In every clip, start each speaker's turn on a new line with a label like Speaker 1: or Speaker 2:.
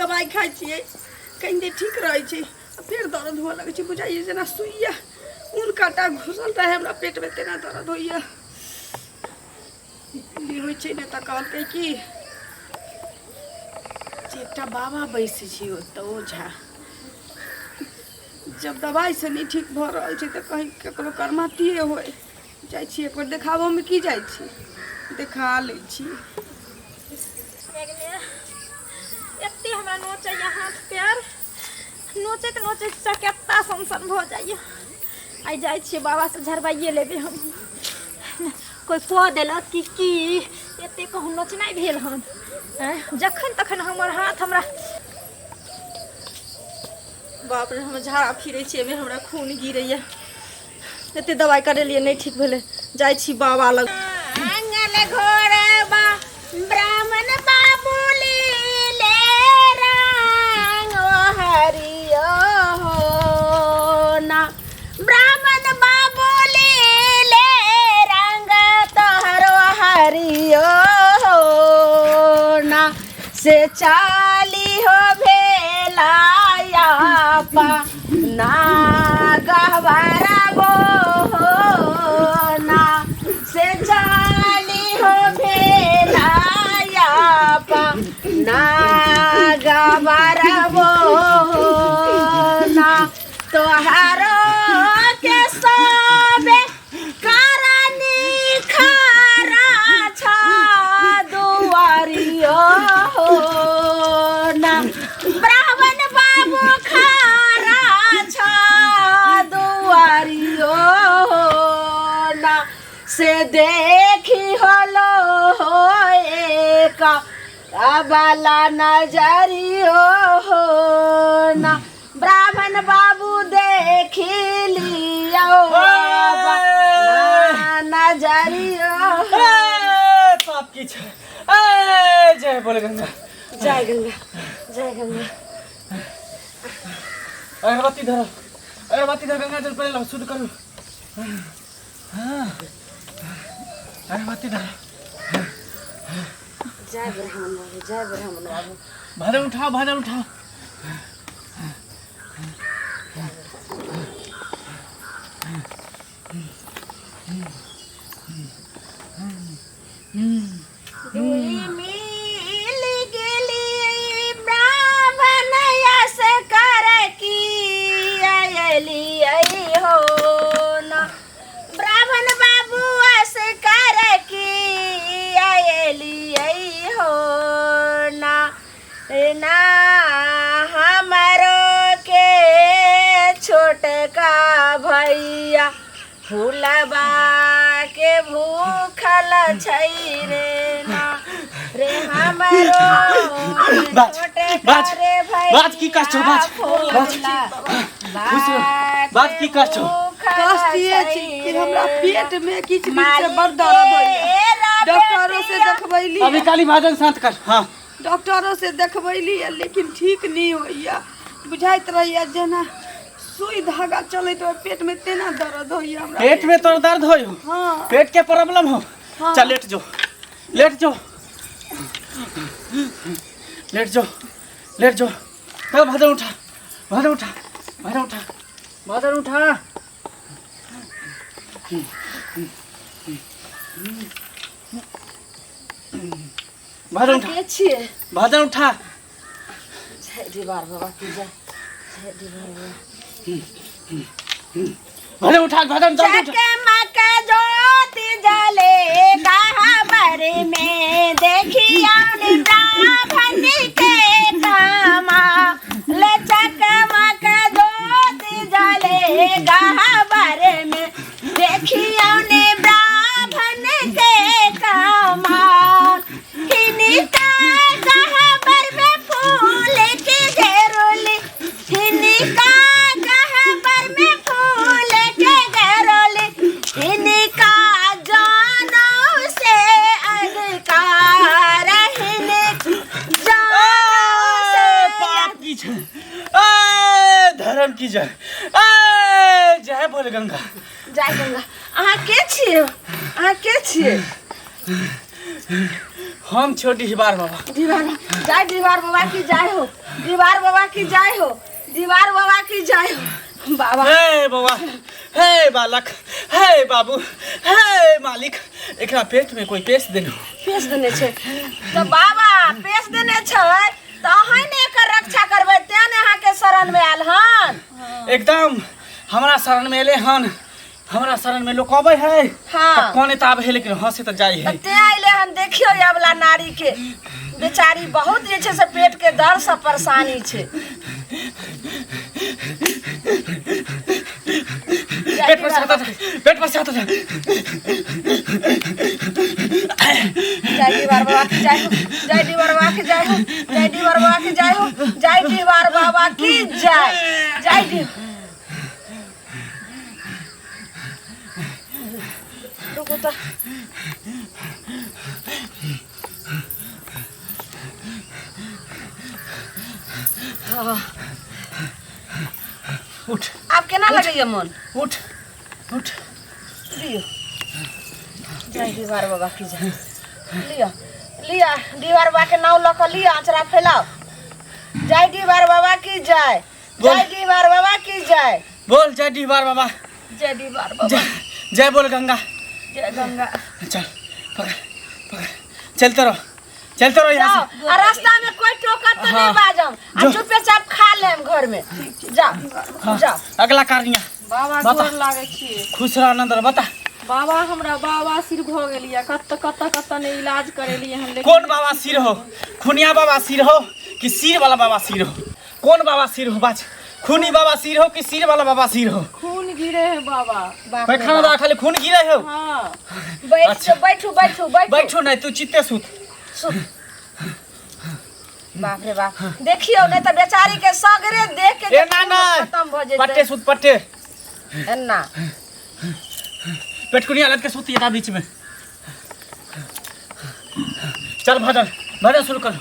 Speaker 1: दवाई खाई छिए कहीं ठीक रहे छे फिर दर्द हुआ लगे छे बुझाइए जना सुइया उन काटा घुसल रहे हमरा पेट में तेना दर्द होइया ली होई छे ने त कहलकै कि एकटा बाबा बैसे छी ओतऽ ओझा जब दवाई से नहीं ठीक भ रहल छे त कहीं ककरो कर्मातिए होय जाइ छी एक बार देखाबो में की जाइ छी देखा ले छी
Speaker 2: एते हमरा नोचे हाथ पैर नोचैत नोचैत चकेत्ता सनसन भ जाइए आई जाइ छिए बाबा से झरबाइए लेबे हम कोई कह देलक कि एते कहूँ नोचनाइ भेल हम जखन तखन हमर हाथ हमरा बाप रे हम झाड़ा फिरे छिए में हमरा खून गिरैया एते दवाई करेलिए नहीं ठीक भेले जाइ छी बाबा लग आंगन घोड़बा ब्राह्मण बाबूली ले रंग हरियो ना ब्राह्मण बाबूली ले रंग तोहरो हरियो ना से चाली हो भेलाया पा ना गहवारा ना से चाली हो भेलाया पा ना गहवारा ना तोहारो के सबे करनी खारा छा दुआरियो ना ब्राह्मण बाबू खारा छा दुआरियो ना से देखी होलो हो एक अबला नजरियो ना ब्राह्मण बाबू देखी लियो नजरियो
Speaker 3: पाप की छै जय बोले गंगा
Speaker 2: जय गंगा जय गंगा
Speaker 3: अगरबत्ती धर गंगा जल पहले शुद्ध करू अगरबत्ती धर
Speaker 2: जय ब्राह्मण बाबू
Speaker 3: भजन उठाओ
Speaker 2: मिल गेली ब्राह्मण यस कर की अयली हो ना ब्राह्मण बाबू यस कर की अयली हो ना ना हमरो के छोटका भैया फूलबा के भूखल छै रे ना रे हमरो छोटे करे भैया
Speaker 3: बात की कह छो बात की कह छो
Speaker 1: कष्ट ये छी कि हमरा पेट में किछ से बड़ दर्द होइया डॉक्टरों से देखबैली
Speaker 3: अभी काली भाजन शांत कर हां
Speaker 1: डॉक्टरों से देखबैली लेकिन ठीक नहीं होइया बुझाइत रहिया जना सुई धागा चले तो पेट में तेना दर्द होइया हमरा
Speaker 3: पेट में तो दर्द होयो
Speaker 1: हां
Speaker 3: पेट के प्रॉब्लम हो
Speaker 1: हाँ।
Speaker 3: चल लेट जाओ चल भाजन उठा भाजन उठा भाजन उठा
Speaker 2: जय दीवार बाबा की जय दीवार
Speaker 3: भाजन उठा
Speaker 2: चकमक ज्योति जले गहबर में देखिया ब्राह्मण के कामा ले चकमक ज्योति जले गहबर में देखिया ब्राह्मण के कामा हिनिका गहबर में फूल की घेरोली हिनिका गहबर में फूल के घेरोली हिनिका जानों से अधिकार जानों से
Speaker 3: पाप की जय धर्म की जय जय बोल गंगा
Speaker 2: अहाँ के छियै
Speaker 3: हम छोटी हिबार बाबा।
Speaker 1: दीवार जय दीवार बाबा की जय हो, दीवार बाबा की जय हो, दीवार बाबा की जय हो। बाबा
Speaker 3: हे बाबा, हे बालक, हे बाबू, हे मालिक, एकरा पेट में कोई पेश देनु।
Speaker 1: पेश देने छे तो बाबा पेश देने छे तो अहाँ ने एकर रक्षा करबै तें ने अहाँ के शरण में आयल हन।
Speaker 3: एकदम हमरा शरण में एले हन, हमरा शरण में लोग अबै है।
Speaker 1: हाँ।
Speaker 3: कौन ताब है लेकिन हंसे तो जाई है।
Speaker 1: ते आइले हन देखियो ये वाला नारी के बेचारी बहुत जे छे से पेट के दर्द से परेशानी छे।
Speaker 3: पेट पर से आता था, पेट पर से आता था।
Speaker 1: जय दीवार बाबा की जय हो, जय दीवार बाबा की जय हो, जय दीवार बाबा की जय हो, जय दीवार बाबा की जय, जय दी। रुको तो
Speaker 3: उठ
Speaker 1: आप केना लगैया मन?
Speaker 3: उठ उठ
Speaker 1: लियो जय दीवार बाबा की जय। लियो लिया दीवार बाबा के नाम लख लिया, आचरा फैलाओ। जय दीवार बाबा की जय, जय दीवार बाबा की जय।
Speaker 3: बोल जय दीवार बाबा,
Speaker 1: जय दीवार बाबा,
Speaker 3: जय बोल गंगा।
Speaker 1: जय गंगा।
Speaker 3: चल पकड़ पकड़, चलते रहो यहाँ से।
Speaker 1: और रास्ता में कोई टोकर तो नहीं बाजम, आ चुपचाप खा लेम घर में। जाओ जाओ।
Speaker 3: अगला कार्य
Speaker 2: बाबा
Speaker 3: बता।
Speaker 2: गोर लागे छी।
Speaker 3: खुश रह नंदर, बता।
Speaker 2: बाबा हमरा बाबा सिर भ गेलिया, कत ने इलाज करेलिए हम, लेकिन
Speaker 3: कौन बाबा सिर हो? खुनिया बाबा सिर हो कि सिर वाला बाबा सिर हो? कौन बाबा सिर हो? बाज। खूनी बाबा सिर हो कि सिर वाला बाबा सिर हो?
Speaker 2: खून गिरे है बाबा।
Speaker 3: पैखाना दवा खाली खून गिरे हो?
Speaker 2: हाँ।
Speaker 3: अच्छा।
Speaker 1: बैठो बैठो बैठो
Speaker 3: बैठो नहीं तू चित्ते सुत।
Speaker 1: बाप रे बाप, देखियो नहीं तो बेचारी के सगरे देख के
Speaker 3: ए ना ना
Speaker 1: खत्म भ जेते।
Speaker 3: पट्टे सुत पट्टे।
Speaker 1: एन्ना
Speaker 3: पेटकुनिया लग के सुती था बीच में। चल भजन भजन शुरू करो,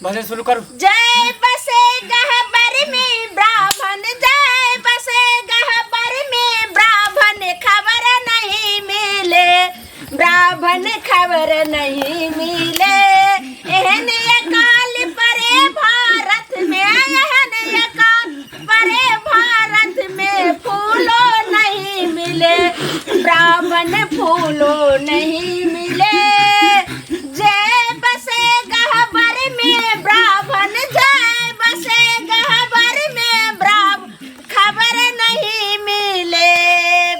Speaker 3: भजन शुरू करो।
Speaker 1: जय बसे गहबर में ब्राह्मण, जय बसे गहबर में ब्राह्मण, खबर नहीं मिले, ब्राह्मण खबर नहीं मिले। एहन अकाल परे भारत में, एहन अकाल परे भारत में, फूलो नहीं मिले, ब्राह्मण फूलो नहीं मिले। जय बसे गहबर में ब्राह्मण, जय बसे गहबर में ब्राह्मण, खबर नहीं मिले,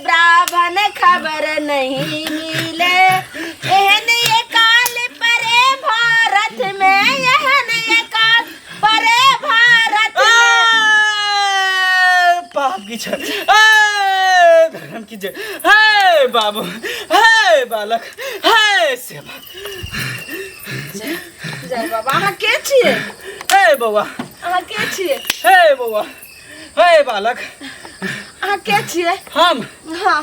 Speaker 1: ब्राह्मण खबर नहीं मिले। एहन ये काल परे भारत में, एहन ये काल परे भारत में।
Speaker 3: पाप की छर, धर्म की जय। हे बाबू, हे बालक, हे सेवक।
Speaker 1: जय बाबा। अहाँ के छिए?
Speaker 3: हे बौआ,
Speaker 1: अहाँ के छिए?
Speaker 3: हे बौआ, हे बालक।
Speaker 1: अहाँ के छिए?
Speaker 3: हम
Speaker 1: हाँ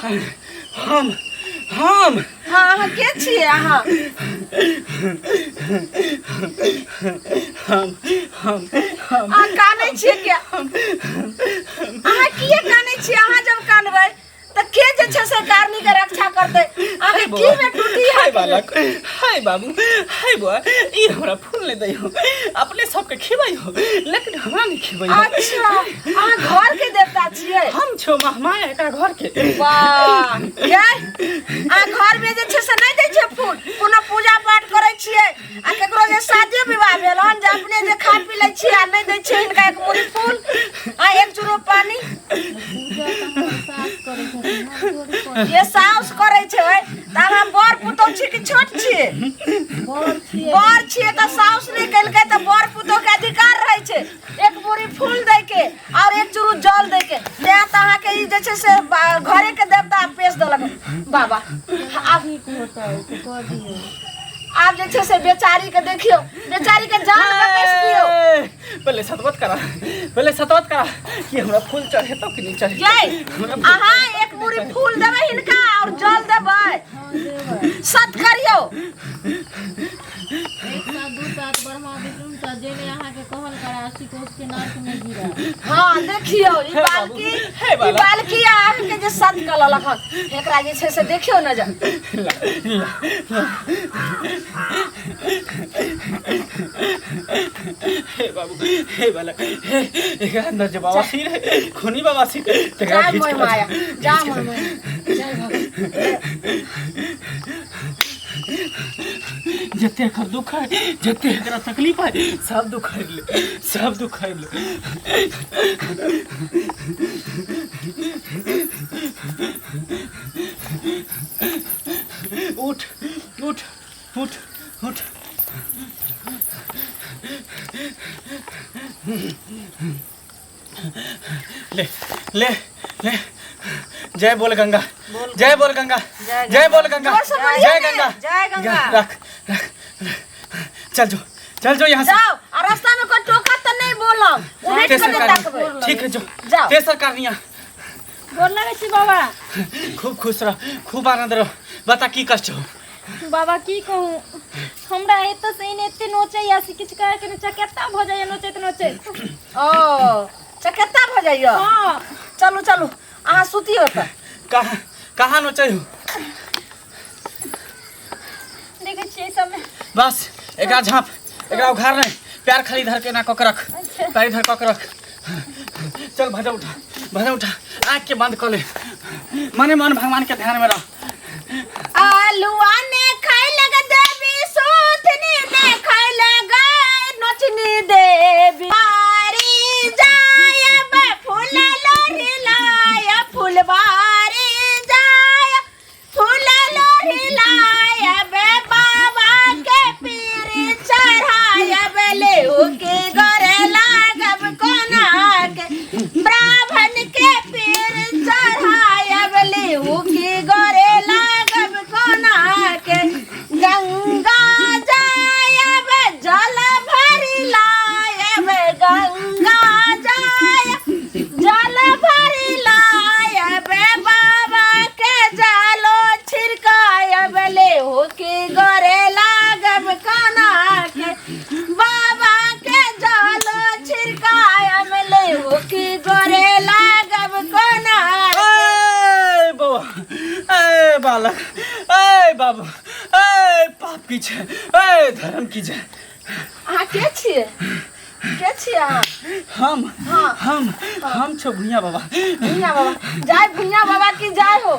Speaker 3: हम
Speaker 1: हाँ अहाँ के छिए? अहाँ अहाँ कानै छिए क्या? अहाँ किए कानै छिए? अहाँ जब कानबै त के जे छै से कारनी के रक्षा करतै? अहाँ की में टूटी है?
Speaker 3: हाय बालक, हाय बाबू, हाय बुआ, ई हमरा फूल ले दई हो, अपने सबके खिबै हो, लेकिन हमरा नहीं खिबै हो।
Speaker 1: अच्छा, अहाँ घर के देवता छिए?
Speaker 3: हम छो महमाय एकरा घर के।
Speaker 1: वाह, ये अहाँ घर में जे छै से नहीं दै छिए फूल? कोनो पूजा पाठ करै छिए आ केकरो जे शादी विवाह भेल हन, जे अपने जे खा पी लै छिए आ नहीं दै छिए इनका एक मुट्ठी फूल आ एक चुरो पानी? ये साउस करे छै त अहाँ बड़ पुतौह छी कि छोट छिए? बड़ छिए त साउस नहीं कलकै त बड़ पुतौह के अधिकार रहे छै एक बोरी फूल दै के और एक चुरू जल दै के। ते त अहाँ के ई जे छै से घरे के देवता पेश देलक बाबा। आप जे छै से बेचारी के देखियो, बेचारी के जान बकस दियो।
Speaker 3: पहले सतवत करा, पहले सतवत करा कि हमरा फूल चढ़े तो कि नहीं चढ़े।
Speaker 1: जय अहाँ एक मुरी फूल देबै हिनका और जल देबै, सत करियो।
Speaker 2: एक साथ दू साथ ब्रह्मा विष्णु सा जेने यहाँ के कहल करासी को उसके नाक में गिरा।
Speaker 1: हाँ देखियो ई बालकी आग के जे सद कललक हन एकरा जे छै से देखियो न जा
Speaker 3: हे बाबू हे बालक हे एकरा अंदर जे बवासीर है खूनी बवासीर तेरा
Speaker 1: जा मोय माया जा मोय माया जय भगवान
Speaker 3: जते कर दुख है जते एकरा तकलीफ है सब दुख है सब दुख है उठ उठ उठ उठ ले ले ले जय बोल गंगा जय बोल गंगा जय बोल गंगा जय गंगा
Speaker 1: जय गंगा
Speaker 3: रख रख चल जो यहाँ से
Speaker 1: जाओ और रास्ता में कोई टोका तो नहीं बोलो उन्हें करने तकबे
Speaker 3: ठीक है जो
Speaker 1: जाओ
Speaker 3: तेसर करनिया
Speaker 2: गोर लगे छी बाबा।
Speaker 3: खूब खुश रहो खूब आनंद रहो बता की कष्ट हो
Speaker 2: बाबा की कहूँ हमरा एतो से इन एते नोचे या से किछ कह के चकेता हो जाय नोचे
Speaker 1: ओ चकेता हो जाइयो
Speaker 2: हां
Speaker 1: चलो चलो आहा सुतियो त
Speaker 3: कहाँ नो चाहिए
Speaker 2: देखे छी सब में
Speaker 3: बस एकरा झाप एकरा उघार नहीं प्यार खाली धर के ना कक रख पैर धर कक रख चल भजा उठा आँख के बंद कर ले मन भगवान के ध्यान में रह
Speaker 1: आलुआ ने खाई लगा देवी सूथनी ने खाई लगा नचनी देवी बारी जाय बे फूल लोरी लाय फुलवारी जाय फूल लोरी लाय बे बाबा के पीर चढ़ाय बे ले के गरे लागब कोना के ब्राह्मण के पीर चढ़ाय बे ले के गरे लागब कोना के गंगा जायब जल भरी लायब गंगा जायब जल भरी लायब बाबा के जालो छिड़कायब ले हो के गरे लागब कोना के बाबा के जालो छिड़कायब ले हो के गरे लागब कोना
Speaker 3: ए बालक ए बाबू ए पाप की छे ए धर्म की छे
Speaker 1: अहाँ के छिए अहाँ
Speaker 3: हम छो भुइया बाबा
Speaker 1: भुइया बाबा भुइया बाबा की जाय हो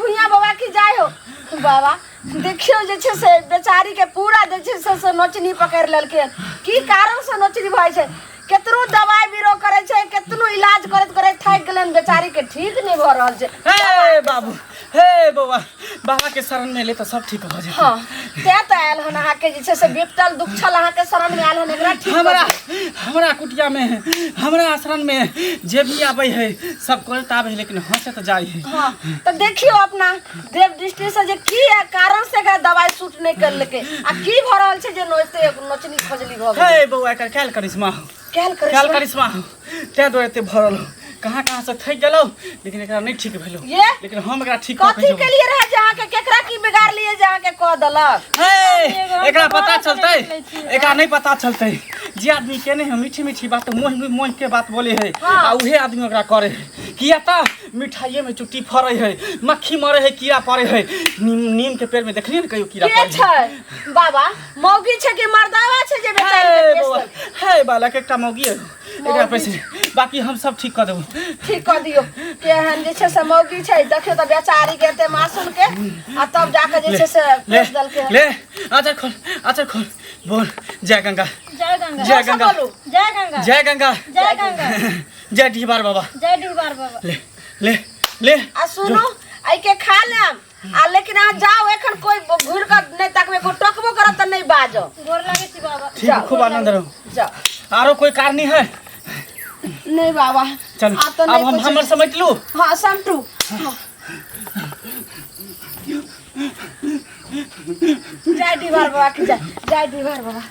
Speaker 1: भुइया बाबा की जाय हो बाबा देखियो जे छे से बेचारी के पूरा जे छे से नोचनी पकड़ लेलके की कारण से नोचनी भाई छे केतनो दवाई बीरो करे छे केतनो इलाज करत थाक गेलन बेचारी के ठीक नहीं भ रहल छे
Speaker 3: हे बाबू हे बाबा के शरण में ले तो सब ठीक हो जाए
Speaker 1: हां ते त आयल हन अहाँ के जे छे से बेपतल दुख छल अहाँ के शरण में आयल हन एकरा ठीक
Speaker 3: हमरा कुटिया में हमरा आश्रम में जे भी आबै है सब करत आबै है लेकिन हंसे तो जाय है
Speaker 1: हां तो देखियो अपना देव दृष्टि से जे की है कारण से का दवाई सूट नहीं कर लेके आ की भ रहल छे जे नोचनी खोजली भ गेल
Speaker 3: हे बउआ एकर कैल करिश्मा कैल करिश्मा ते दोते भरल कहाँ से थक गेलो लेकिन एकरा नहीं ठीक भेलो लेकिन हम एकरा ठीक
Speaker 1: कथि के लिए रह जहां के केकरा की बिगाड़ लिए जहां के कह दलक
Speaker 3: हे एकरा पता चलते एकरा नहीं पता चलते जे आदमी के नहीं मीठी बात मोह के बात बोले है आ उहे आदमी ओकरा करे है किया त मिठाइए में चुट्टी फरे है मक्खी मरे है कीड़ा पड़े है नीम के पेड़ में देखलिए न कहियो कीड़ा पड़े
Speaker 1: है बाबा मौगी छे कि मर्दावा छे जे बेचारी
Speaker 3: हे बालक एकटा मौगी है एकरा पे से बाकी हम सब ठीक कर देबो
Speaker 1: ठीक कर दियो के हम जे छे से मौगी छे देखियो त बेचारी के ते मासूम के आ तब जाके जे छे से बेच दल के
Speaker 3: ले अच्छा खोल बोल जय गंगा
Speaker 2: जय गंगा
Speaker 3: जय गंगा
Speaker 2: जय गंगा
Speaker 3: जय गंगा
Speaker 2: जय गंगा
Speaker 3: जय डीबार बाबा
Speaker 2: जय डीबार बाबा
Speaker 3: ले
Speaker 1: आ सुनो आई के खा लेम आ लेकिन आ जाओ एखन कोई घुर कर नहीं तकबे को टकबो करत त नहीं बाजो
Speaker 2: गोर लागे छी बाबा
Speaker 3: ठीक खूब आनंद रहो
Speaker 1: जाओ
Speaker 3: आरो कोई कारणी है
Speaker 1: नहीं बाबा
Speaker 3: चल अब हम हमर समझ लू
Speaker 1: हां समटू जय डीबार बाबा की जय डीबार बाबा